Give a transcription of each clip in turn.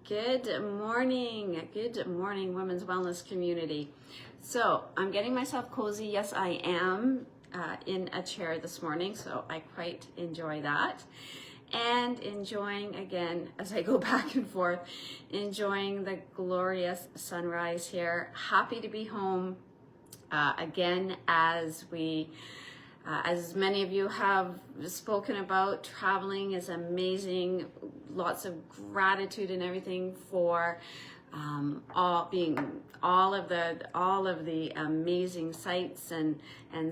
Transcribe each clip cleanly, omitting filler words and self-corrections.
Good morning, women's wellness community. So I'm getting myself cozy. Yes, I am in a chair this morning, so I quite enjoy that. And enjoying, again, as I go back and forth, enjoying the glorious sunrise here. Happy to be home again, as many of you have spoken about, traveling is amazing. Lots of gratitude and everything for all of the amazing sights and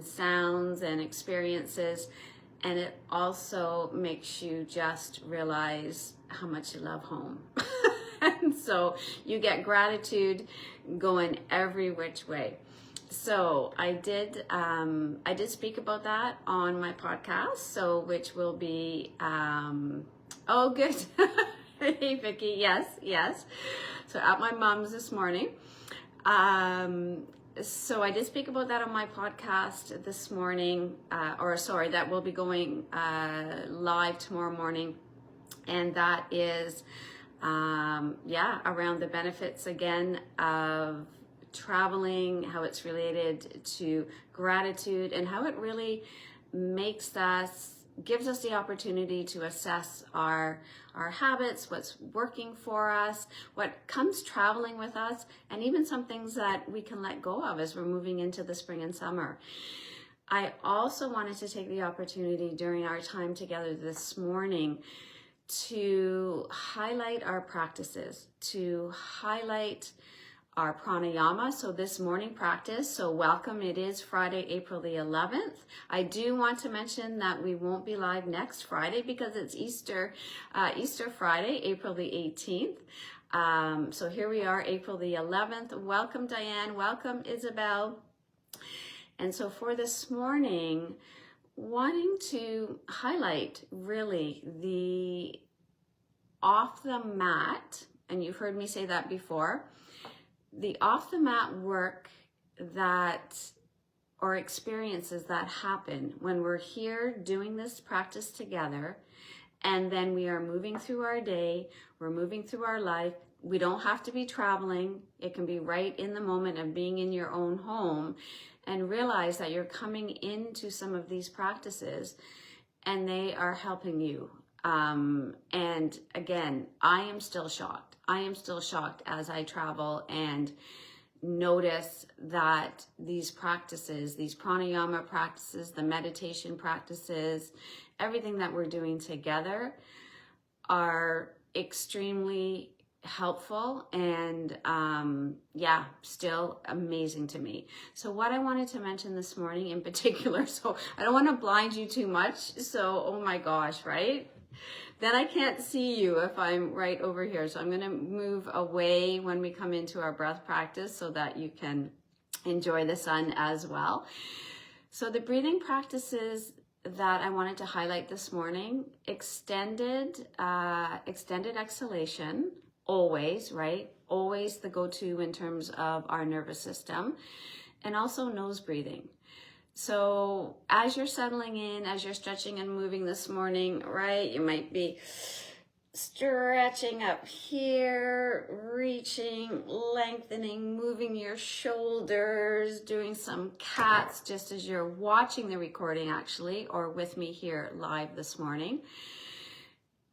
sounds and experiences. And it also makes you just realize how much you love home. And so you get gratitude going every which way. So I did speak about that on my podcast, so which will be, oh good, hey Vicky, yes. So at my mom's this morning. So I did speak about that on my podcast this morning, that will be going live tomorrow morning. And that is, around the benefits again of traveling, how it's related to gratitude, and how it really gives us the opportunity to assess our habits, what's working for us, what comes traveling with us, and even some things that we can let go of as we're moving into the spring and summer. I also wanted to take the opportunity during our time together this morning to highlight our practices, to highlight our pranayama. So this morning practice, so welcome. It is Friday, April the 11th. I do want to mention that we won't be live next Friday because it's Easter Friday, April the 18th. So here we are, April the 11th. Welcome, Diane. Welcome, Isabel. And so for this morning, wanting to highlight really the off the mat, and you've heard me say that before, the off the mat work or experiences that happen when we're here doing this practice together, and then we are moving through our day, we're moving through our life. We don't have to be traveling. It can be right in the moment of being in your own home, and realize that you're coming into some of these practices and they are helping you. And again, I am still shocked as I travel and notice that these practices, these pranayama practices, the meditation practices, everything that we're doing together are extremely helpful and still amazing to me. So what I wanted to mention this morning in particular, so I don't want to blind you too much, so oh my gosh, right? Then I can't see you if I'm right over here. So I'm going to move away when we come into our breath practice so that you can enjoy the sun as well. So the breathing practices that I wanted to highlight this morning, extended exhalation, always, right? Always the go-to in terms of our nervous system, and also nose breathing. So as you're settling in, as you're stretching and moving this morning, right, you might be stretching up here, reaching, lengthening, moving your shoulders, doing some cats just as you're watching the recording actually, or with me here live this morning.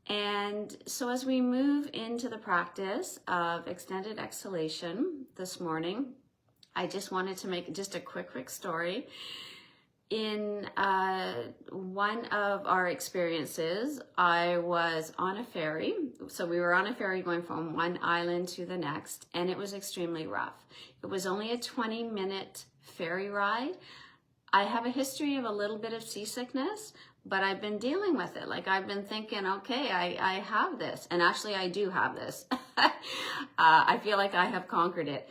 And so as we move into the practice of extended exhalation this morning, I just wanted to make just a quick story. In one of our experiences, I was on a ferry. So we were on a ferry going from one island to the next, and it was extremely rough. It was only a 20-minute ferry ride. I have a history of a little bit of seasickness, but I've been dealing with it. Like I've been thinking, okay, I have this. And actually I do have this. I feel like I have conquered it.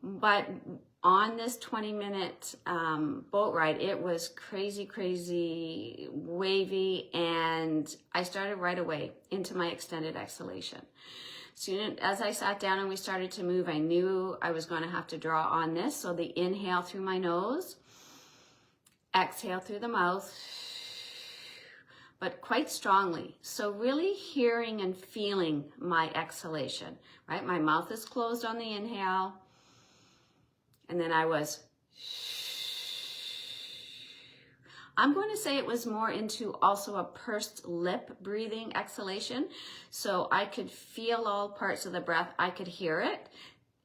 But on this 20-minute boat ride, it was crazy, wavy, and I started right away into my extended exhalation. Soon as I sat down and we started to move, I knew I was going to have to draw on this. So the inhale through my nose, exhale through the mouth. but quite strongly. So really hearing and feeling my exhalation, right? My mouth is closed on the inhale, and then I was, I'm going to say it was more into also a pursed lip breathing exhalation. So I could feel all parts of the breath. I could hear it.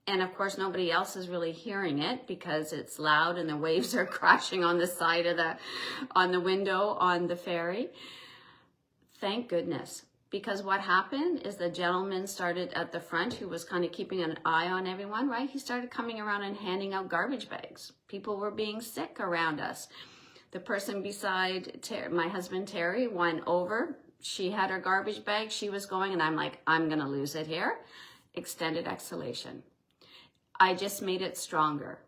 And of course, nobody else is really hearing it because it's loud and the waves are crashing on the side of on the window on the ferry. Thank goodness. Because what happened is the gentleman started at the front who was kind of keeping an eye on everyone, right? He started coming around and handing out garbage bags. People were being sick around us. The person beside my husband, Terry, went over. She had her garbage bag. She was going, and I'm like, I'm going to lose it here. Extended exhalation. I just made it stronger.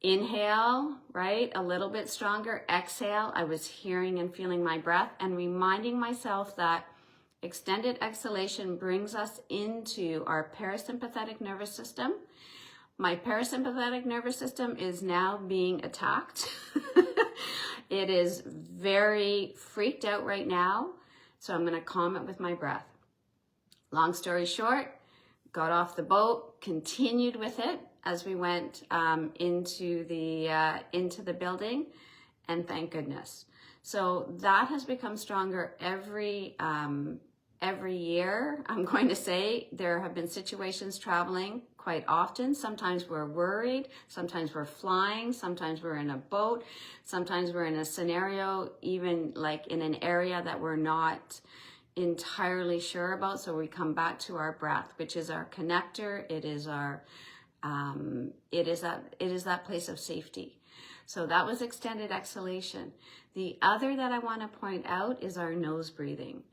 Inhale, right? A little bit stronger. Exhale. I was hearing and feeling my breath and reminding myself that extended exhalation brings us into our parasympathetic nervous system. My parasympathetic nervous system is now being attacked. It is very freaked out right now. So I'm going to calm it with my breath. Long story short, got off the boat, continued with it as we went into the building, and thank goodness. So that has become stronger every year. I'm going to say there have been situations traveling quite often. Sometimes we're worried, sometimes we're flying, sometimes we're in a boat, sometimes we're in a scenario, even like in an area that we're not entirely sure about. So we come back to our breath, which is our connector. It is our, it is that place of safety. So that was extended exhalation. The other that I want to point out is our nose breathing.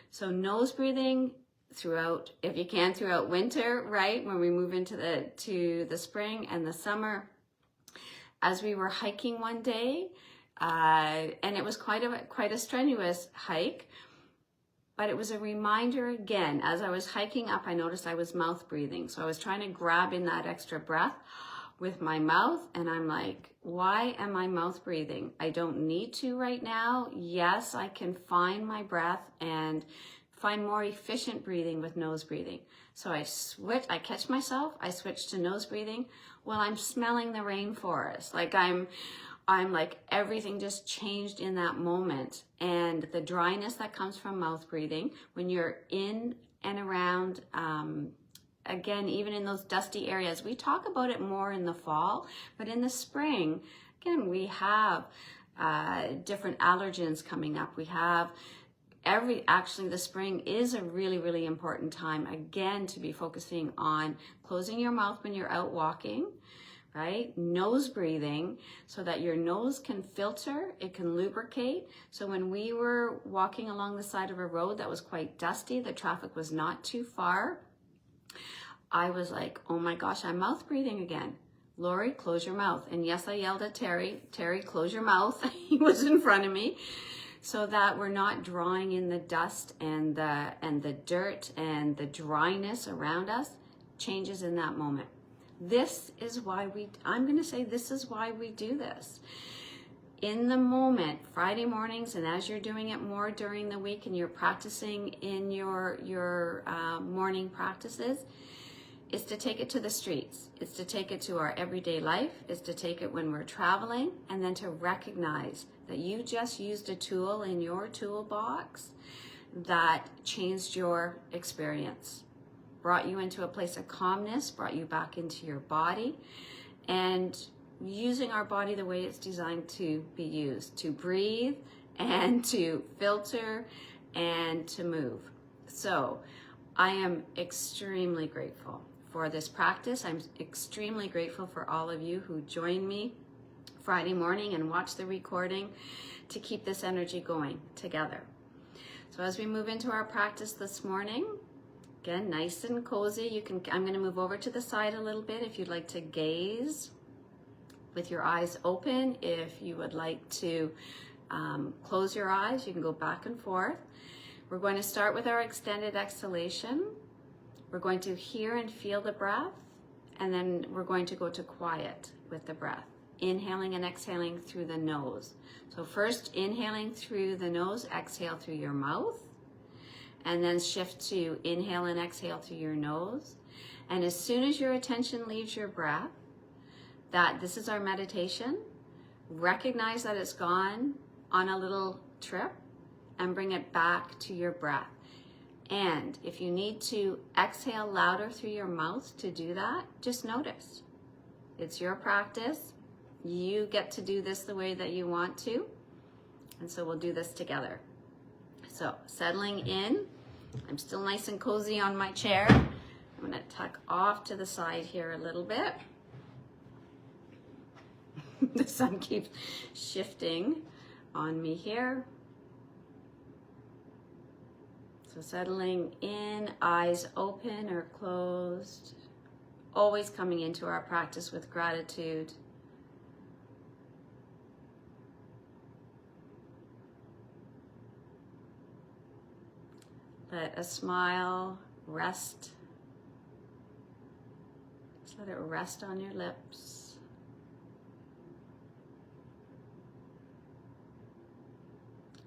So nose breathing throughout, if you can, throughout winter, right? When we move into the spring and the summer. As we were hiking one day, and it was quite a strenuous hike, but it was a reminder again. As I was hiking up, I noticed I was mouth breathing. So I was trying to grab in that extra breath with my mouth, and I'm like, why am I mouth breathing? I don't need to right now. Yes, I can find my breath and find more efficient breathing with nose breathing. So I catch myself, I switch to nose breathing while I'm smelling the rainforest. Like I'm like, everything just changed in that moment. And the dryness that comes from mouth breathing when you're in and around, again, even in those dusty areas, we talk about it more in the fall, but in the spring, again, we have different allergens coming up. We have actually the spring is a really, really important time, again, to be focusing on closing your mouth when you're out walking, right? Nose breathing so that your nose can filter, it can lubricate. So when we were walking along the side of a road that was quite dusty, the traffic was not too far, I was like, oh my gosh, I'm mouth breathing again. Lori, close your mouth. And yes, I yelled at Terry, close your mouth. He was in front of me, so that we're not drawing in the dust and the dirt and the dryness around us. Changes in that moment. This is why I'm going to say this is why we do this. In the moment, Friday mornings, and as you're doing it more during the week and you're practicing in your morning practices, is to take it to the streets. It's to take it to our everyday life. It's to take it when we're traveling, and then to recognize that you just used a tool in your toolbox that changed your experience, brought you into a place of calmness, brought you back into your body, and using our body the way it's designed to be used, to breathe and to filter and to move. So I am extremely grateful for this practice. I'm extremely grateful for all of you who join me Friday morning and watch the recording to keep this energy going together. So as we move into our practice this morning, again, nice and cozy. I'm going to move over to the side a little bit if you'd like to gaze with your eyes open. If you would like to close your eyes, you can go back and forth. We're going to start with our extended exhalation. We're going to hear and feel the breath, and then we're going to go to quiet with the breath. inhaling and exhaling through the nose. So first inhaling through the nose, exhale through your mouth, and then shift to inhale and exhale through your nose. And as soon as your attention leaves your breath, that this is our meditation, recognize that it's gone on a little trip and bring it back to your breath. And if you need to exhale louder through your mouth to do that, just notice. It's your practice. You get to do this the way that you want to. And so we'll do this together. So settling in, I'm still nice and cozy on my chair. I'm gonna tuck off to the side here a little bit. The sun keeps shifting on me here. So settling in, eyes open or closed. Always coming into our practice with gratitude. Let a smile rest. Just let it rest on your lips.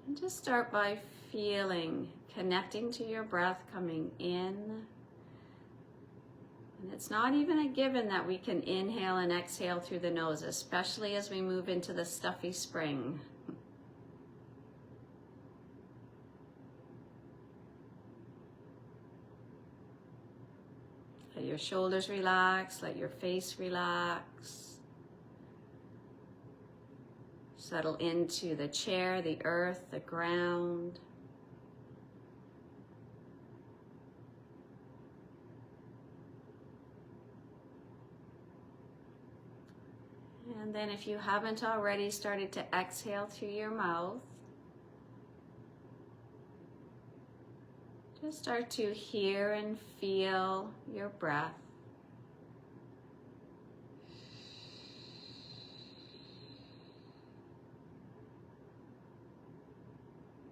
And just start by feeling, connecting to your breath coming in. And it's not even a given that we can inhale and exhale through the nose, especially as we move into the stuffy spring. Let your shoulders relax, let your face relax. Settle into the chair, the earth, the ground. And then if you haven't already started to exhale through your mouth, just start to hear and feel your breath.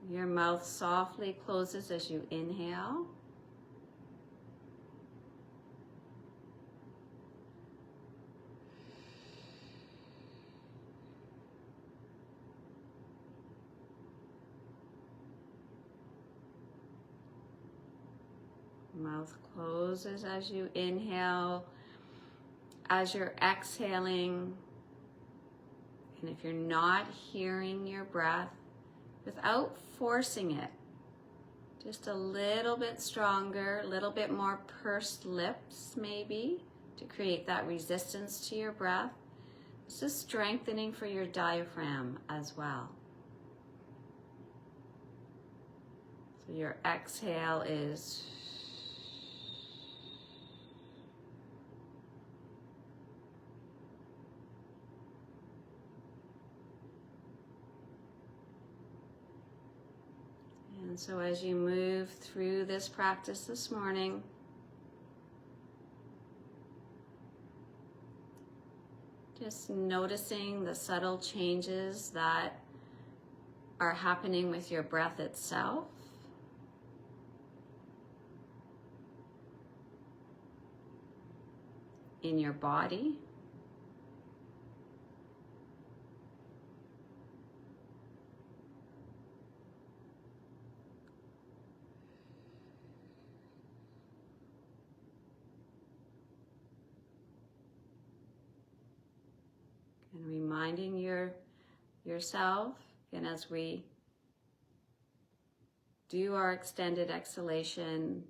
Your mouth softly closes as you inhale. Mouth closes as you inhale. As you're exhaling, and if you're not hearing your breath, without forcing it, just a little bit stronger, a little bit more pursed lips maybe, to create that resistance to your breath. It's just strengthening for your diaphragm as well. So your exhale is and so as you move through this practice this morning, just noticing the subtle changes that are happening with your breath itself. In your body. And reminding yourself, and as we do our extended exhalation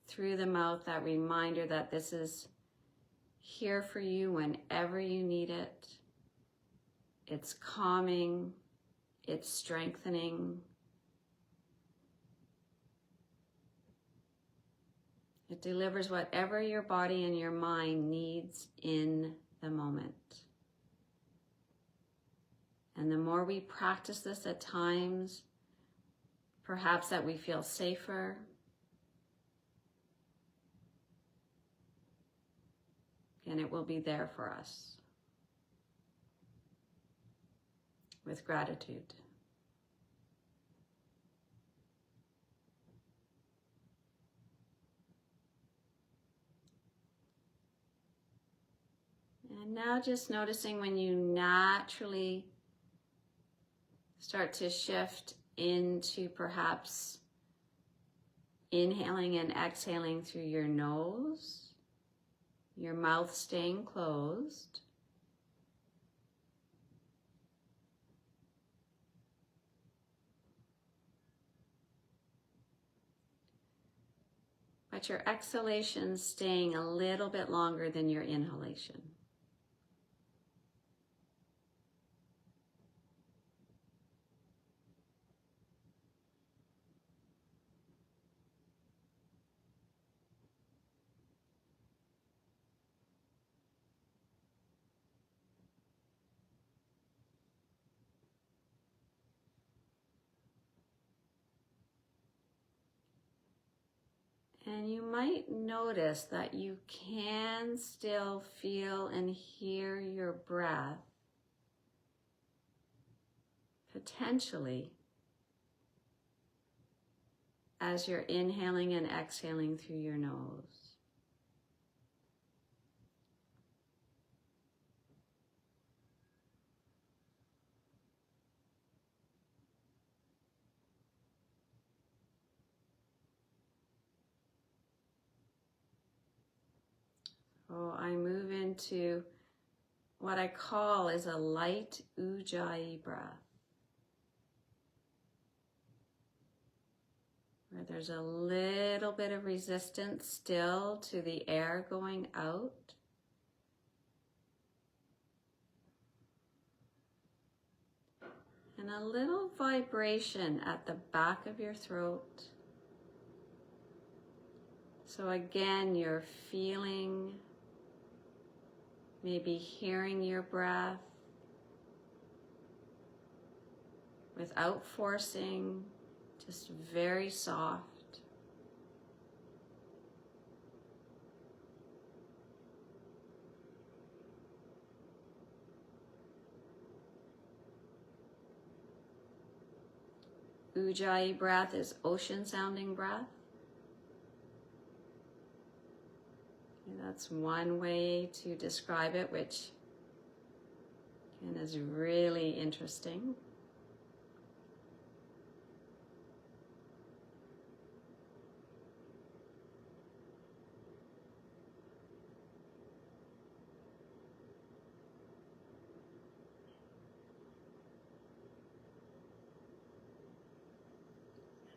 through the mouth, that reminder that this is here for you whenever you need it. It's calming, it's strengthening. It delivers whatever your body and your mind needs in the moment. And the more we practice this at times, perhaps that we feel safer, and it will be there for us with gratitude. And now just noticing when you naturally start to shift into perhaps inhaling and exhaling through your nose, your mouth staying closed. But your exhalation staying a little bit longer than your inhalation. And you might notice that you can still feel and hear your breath, potentially, as you're inhaling and exhaling through your nose. So I move into what I call is a light Ujjayi breath, where there's a little bit of resistance still to the air going out. And a little vibration at the back of your throat. So again, you're feeling, maybe hearing your breath without forcing, just very soft. Ujjayi breath is ocean sounding breath. And that's one way to describe it, which again is really interesting.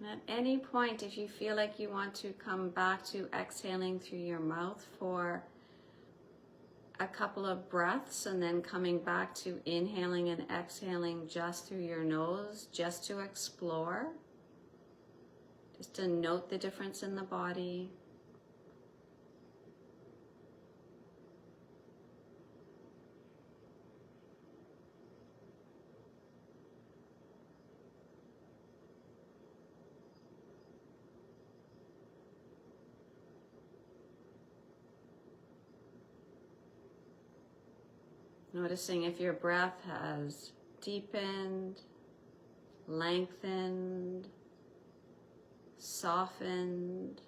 And at any point, if you feel like you want to come back to exhaling through your mouth for a couple of breaths and then coming back to inhaling and exhaling just through your nose, just to explore, just to note the difference in the body. Noticing if your breath has deepened, lengthened, softened.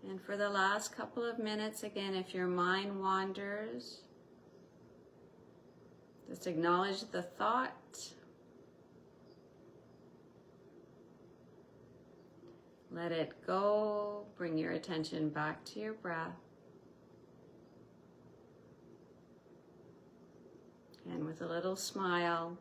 And for the last couple of minutes, again, if your mind wanders, just acknowledge the thought. Let it go. Bring your attention back to your breath. And with a little smile,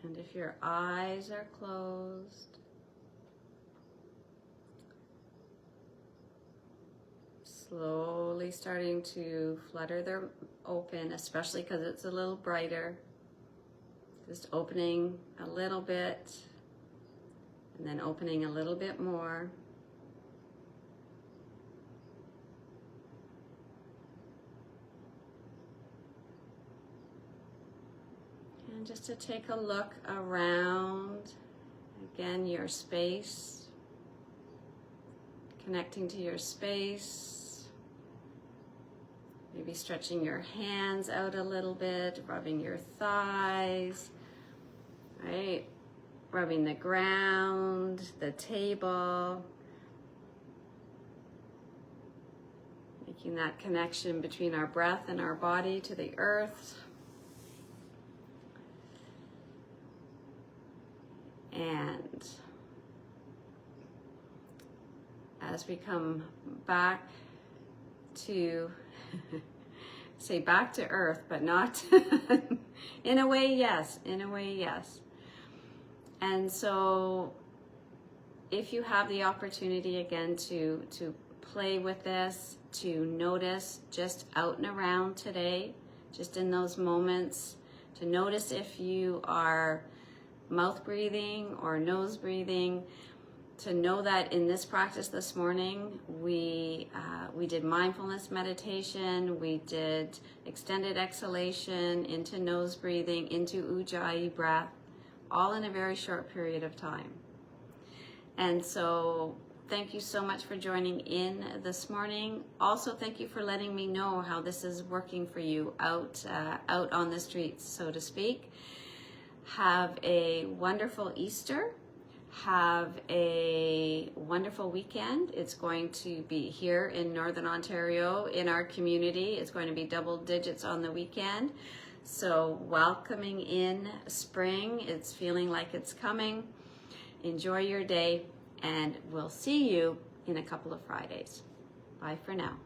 And if your eyes are closed, slowly starting to flutter them open, especially because it's a little brighter. Just opening a little bit and then opening a little bit more. And just to take a look around, again, your space, connecting to your space, maybe stretching your hands out a little bit, rubbing your thighs, right? Rubbing the ground, the table, making that connection between our breath and our body to the earth. And as we come back to, say back to earth, but not, in a way, yes, in a way, yes. And so if you have the opportunity again to play with this, to notice just out and around today, just in those moments, to notice if you are mouth breathing or nose breathing, to know that in this practice this morning, we did mindfulness meditation, we did extended exhalation into nose breathing, into Ujjayi breath, all in a very short period of time. And so thank you so much for joining in this morning. Also, thank you for letting me know how this is working for you out on the streets, so to speak. Have a wonderful Easter. Have a wonderful weekend. It's going to be here in Northern Ontario in our community. It's going to be double digits on the weekend. So welcoming in spring. It's feeling like it's coming. Enjoy your day, and we'll see you in a couple of Fridays. Bye for now.